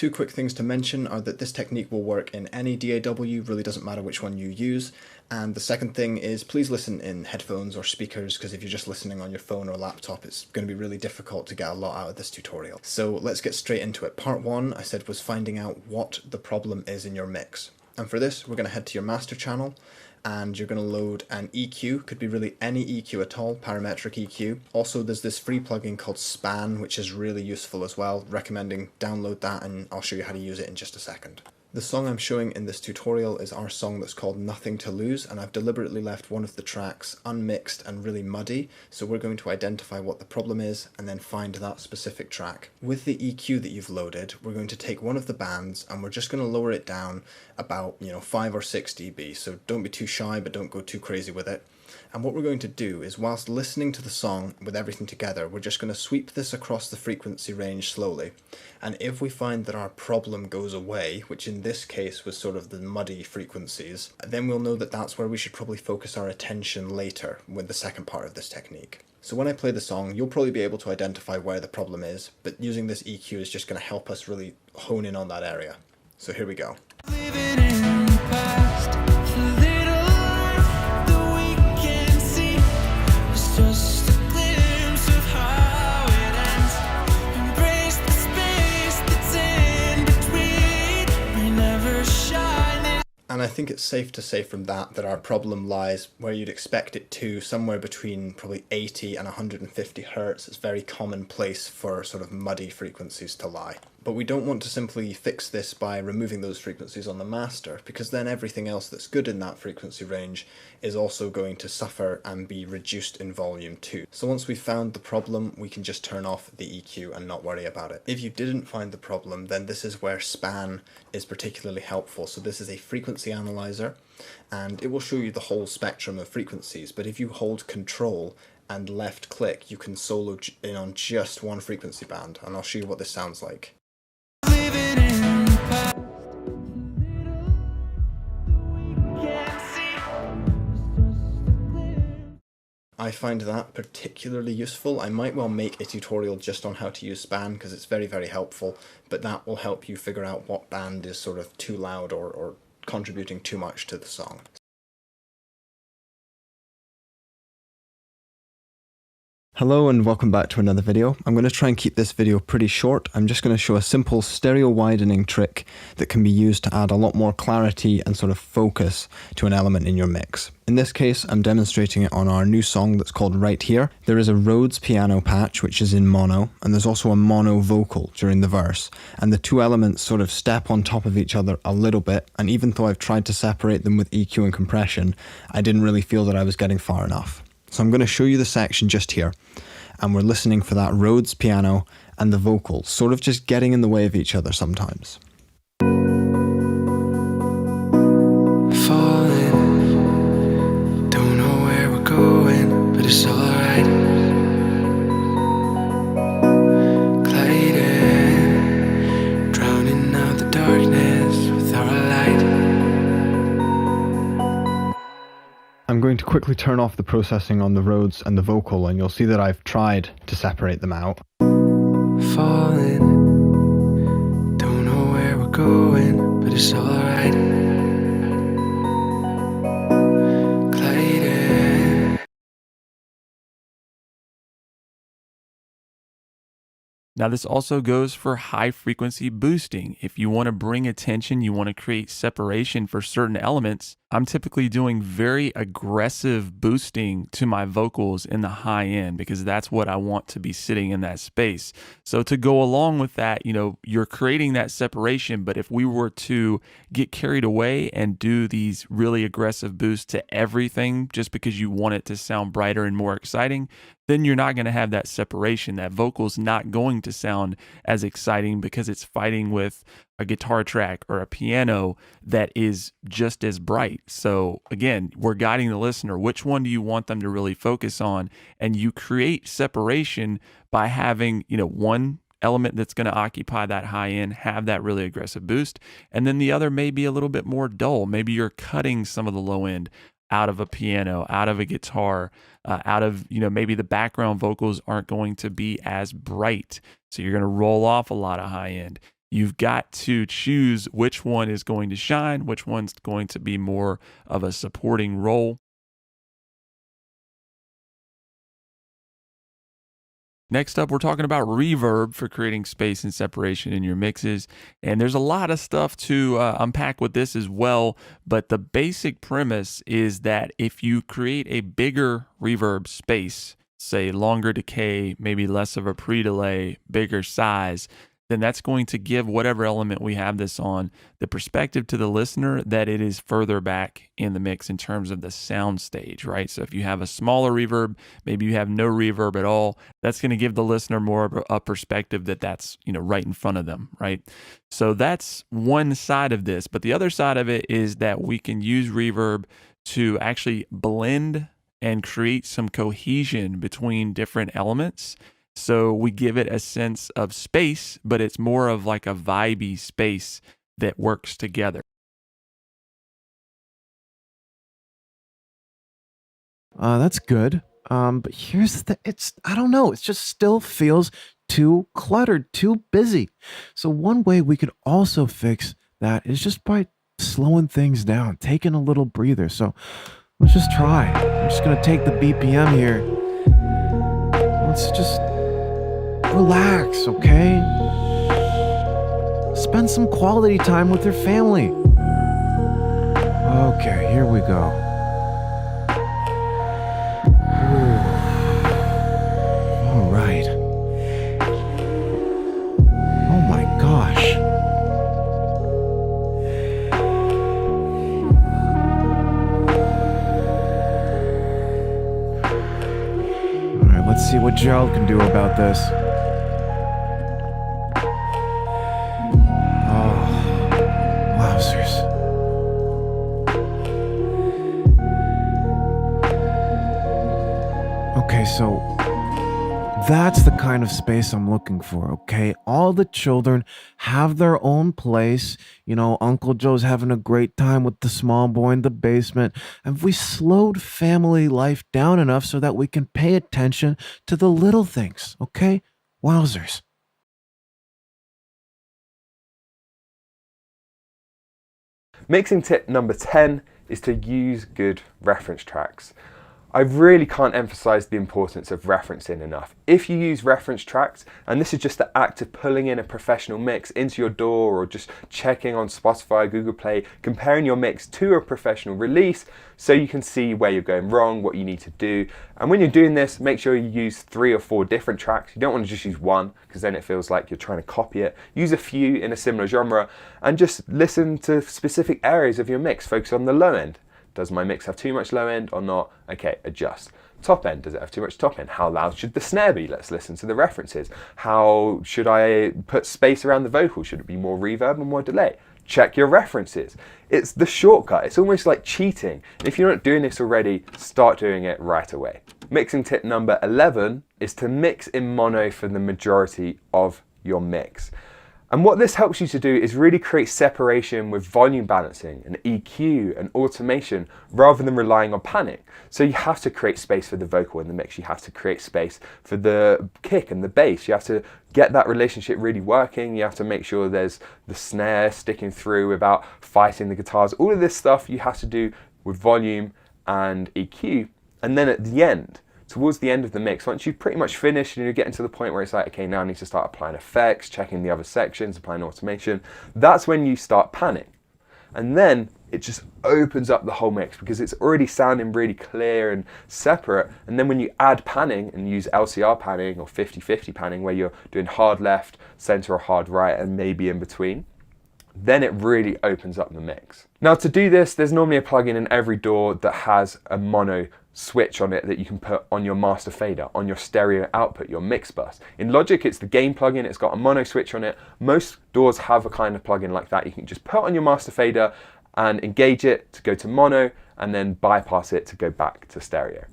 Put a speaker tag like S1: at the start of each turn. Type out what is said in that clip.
S1: Two quick things to mention are that this technique will work in any DAW, really doesn't matter which one you use. And the second thing is please listen in headphones or speakers, because if you're just listening on your phone or laptop, it's going to be really difficult to get a lot out of this tutorial. So let's get straight into it. Part one, I said, was finding out what the problem is in your mix. And for this, we're going to head to your master channel, and you're going to load an EQ, could be really any EQ at all, parametric EQ. Also, there's this free plugin called Span, which is really useful as well, recommending download that, and I'll show you how to use it in just a second. The song I'm showing in this tutorial is our song that's called Nothing to Lose, and I've deliberately left one of the tracks unmixed and really muddy, so we're going to identify what the problem is and then find that specific track. With the EQ that you've loaded, we're going to take one of the bands and we're just going to lower it down about 5 or 6 dB, so don't be too shy but don't go too crazy with it. And what we're going to do is, whilst listening to the song with everything together, we're just going to sweep this across the frequency range slowly. And if we find that our problem goes away, which in this case was sort of the muddy frequencies, then we'll know that that's where we should probably focus our attention later with the second part of this technique. So when I play the song, you'll probably be able to identify where the problem is, but using this EQ is just going to help us really hone in on that area. So here we go. And I think it's safe to say from that our problem lies where you'd expect it to, somewhere between probably 80 and 150 hertz. It's very commonplace for sort of muddy frequencies to lie. But we don't want to simply fix this by removing those frequencies on the master, because then everything else that's good in that frequency range is also going to suffer and be reduced in volume too. So once we've found the problem, we can just turn off the EQ and not worry about it. If you didn't find the problem, then this is where Span is particularly helpful. So this is a frequency analyzer, and it will show you the whole spectrum of frequencies, but if you hold Control and left click, you can solo in on just one frequency band, and I'll show you what this sounds like. I find that particularly useful. I might well make a tutorial just on how to use Span, because it's very, very helpful, but that will help you figure out what band is sort of too loud or contributing too much to the song. Hello and welcome back to another video. I'm going to try and keep this video pretty short. I'm just going to show a simple stereo widening trick that can be used to add a lot more clarity and sort of focus to an element in your mix. In this case, I'm demonstrating it on our new song that's called Right Here. There is a Rhodes piano patch which is in mono, and there's also a mono vocal during the verse, and the two elements sort of step on top of each other a little bit, and even though I've tried to separate them with EQ and compression, I didn't really feel that I was getting far enough. So I'm going to show you the section just here, and we're listening for that Rhodes piano and the vocals, sort of just getting in the way of each other sometimes.
S2: Falling, don't know where we're going, but it's alright. Gliding, drowning out the darkness with our light.
S1: I'm going to quickly turn off the processing on the Rhodes and the vocal, and you'll see that I've tried to separate them out.
S2: Falling, don't know where we're going, but it's alright. Gliding.
S3: Now this also goes for high frequency boosting. If you want to bring attention, you want to create separation for certain elements, I'm typically doing very aggressive boosting to my vocals in the high end because that's what I want to be sitting in that space. So to go along with that, you're creating that separation, but if we were to get carried away and do these really aggressive boosts to everything just because you want it to sound brighter and more exciting, then you're not going to have that separation. That vocal's not going to sound as exciting because it's fighting with a guitar track or a piano that is just as bright. So again, we're guiding the listener. Which one do you want them to really focus on? And you create separation by having, one element that's going to occupy that high end, have that really aggressive boost. And then the other may be a little bit more dull. Maybe you're cutting some of the low end out of a piano, out of a guitar, out of, maybe the background vocals aren't going to be as bright. So you're going to roll off a lot of high end. You've got to choose which one is going to shine, which one's going to be more of a supporting role. Next up, we're talking about reverb for creating space and separation in your mixes. And there's a lot of stuff to unpack with this as well. But the basic premise is that if you create a bigger reverb space, say longer decay, maybe less of a pre-delay, bigger size, then that's going to give whatever element we have this on the perspective to the listener that it is further back in the mix in terms of the sound stage, right? So if you have a smaller reverb, maybe you have no reverb at all, that's going to give the listener more of a perspective that that's, right in front of them, right? So that's one side of this. But the other side of it is that we can use reverb to actually blend and create some cohesion between different elements. So we give it a sense of space, but it's more of like a vibey space that works together.
S4: That's good. But here's I don't know, it just still feels too cluttered, too busy. So one way we could also fix that is just by slowing things down, taking a little breather. So let's just try. I'm just gonna take the BPM here. Let's just relax, okay? Spend some quality time with your family. Okay, here we go. All right. Oh my gosh. All right, let's see what Gerald can do about this. Okay, so that's the kind of space I'm looking for, okay? All the children have their own place. Uncle Joe's having a great time with the small boy in the basement. And we slowed family life down enough so that we can pay attention to the little things, okay? Wowzers.
S5: Mixing tip number 10 is to use good reference tracks. I really can't emphasize the importance of referencing enough. If you use reference tracks, and this is just the act of pulling in a professional mix into your DAW or just checking on Spotify, Google Play, comparing your mix to a professional release so you can see where you're going wrong, what you need to do. And when you're doing this, make sure you use 3 or 4 different tracks. You don't want to just use one because then it feels like you're trying to copy it. Use a few in a similar genre and just listen to specific areas of your mix. Focus on the low end. Does my mix have too much low end or not? Okay, adjust. Top end, does it have too much top end? How loud should the snare be? Let's listen to the references. How should I put space around the vocal? Should it be more reverb or more delay? Check your references. It's the shortcut. It's almost like cheating. And if you're not doing this already, start doing it right away. Mixing tip number 11 is to mix in mono for the majority of your mix. And what this helps you to do is really create separation with volume balancing and EQ and automation rather than relying on panning. So you have to create space for the vocal in the mix. You have to create space for the kick and the bass. You have to get that relationship really working. You have to make sure there's the snare sticking through without fighting the guitars. All of this stuff you have to do with volume and EQ. And then at the end, towards the end of the mix, once you've pretty much finished and you're getting to the point where it's like, okay, now I need to start applying effects, checking the other sections, applying automation, that's when you start panning. And then it just opens up the whole mix because it's already sounding really clear and separate. And then when you add panning and use LCR panning or 50-50 panning where you're doing hard left, center or hard right and maybe in between, then it really opens up the mix. Now to do this, there's normally a plugin in every DAW that has a mono switch on it that you can put on your master fader, on your stereo output, your mix bus. In Logic, it's the gain plugin, it's got a mono switch on it. Most DAWs have a kind of plugin like that. You can just put on your master fader and engage it to go to mono and then bypass it to go back to stereo.